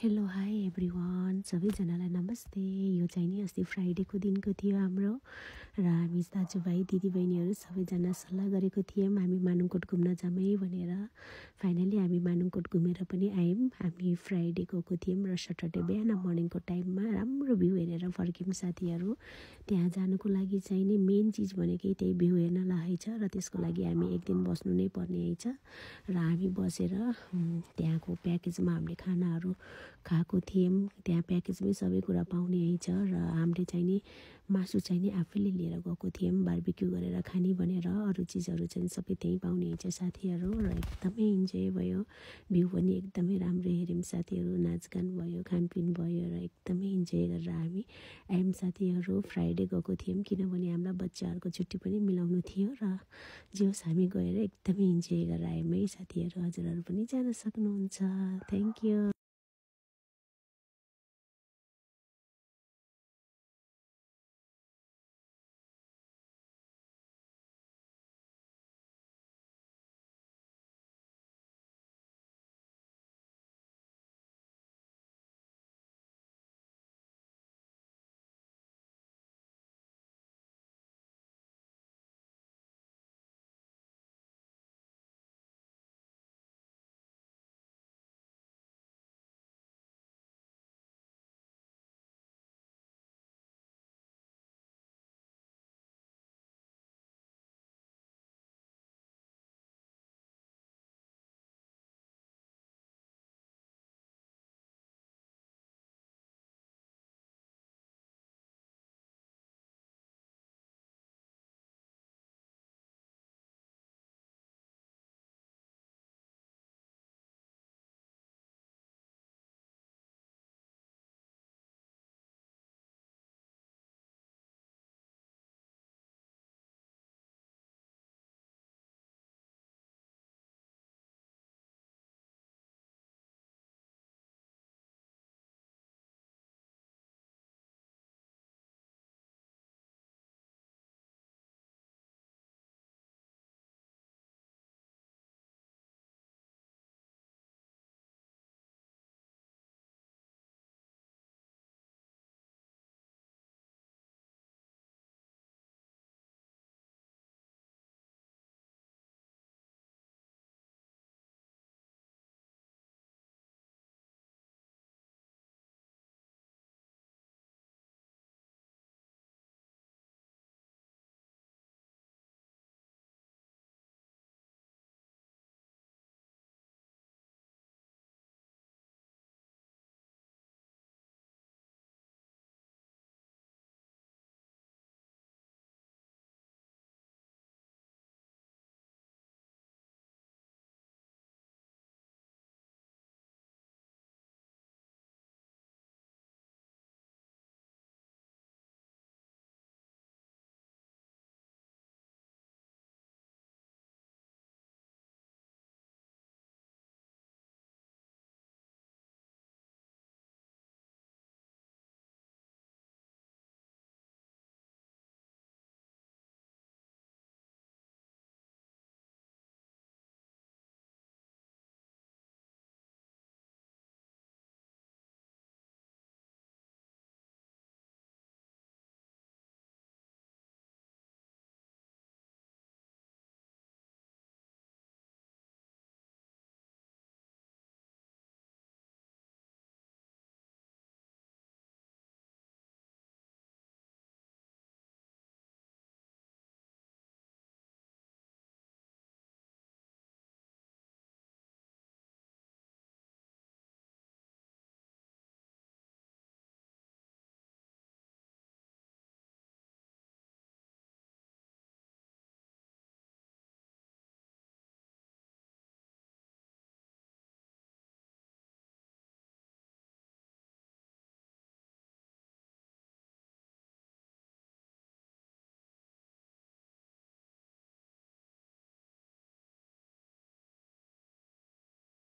Hello hi everyone, सबैजनालाई नमस्ते। यो चाहिँ नि अस्ति फ्राइडेको दिनको थियो हाम्रो, र हामी दाजुभाइ दिदीबहिनीहरू सबैजना सल्लाह गरेको थियौँ हामी मानुङकोट घुम्न जामै भनेर। फाइनली हामी मानुङकोट घुमेर पनि आयौँ। हामी फ्राइडे गएको थियौँ र सटरडे बिहान मर्निङको टाइममा राम्रो भ्यू हेरेर फर्क्यौँ साथीहरू। त्यहाँ जानुको लागि चाहिँ नि मेन चिज भनेकै त्यही भ्यू हेर्नलाई छ, र त्यसको लागि हामी एक दिन बस्नु नै पर्ने छ। र हामी बसेर त्यहाँको प्याकेजमा हामीले खानाहरू खाएको थियौँ। त्यहाँ प्याकेजमै सबै कुरा पाउने छ, र हामीले चाहिँ नि मासु चाहिँ नि आफैले लिएर गएको थियौँ बार्बिक्यू गरेर खाने भनेर। अरू चिजहरू चाहिँ सबै त्यहीँ पाउने छ साथीहरू, र एकदमै इन्जोय भयो। भ्यू पनि एकदमै राम्रो हेऱ्यौँ साथीहरू, नाचगान भयो, खानपिन भयो, र एकदमै इन्जोय गरेर हामी आयौँ साथीहरू। फ्राइडे गएको थियौँ किनभने हामीलाई बच्चाहरूको छुट्टी पनि मिलाउनु थियो, र जे होस् हामी गएर एकदमै इन्जोय गरेर आयौँ है साथीहरू। हजुरहरू पनि जान सक्नुहुन्छ। Thank you.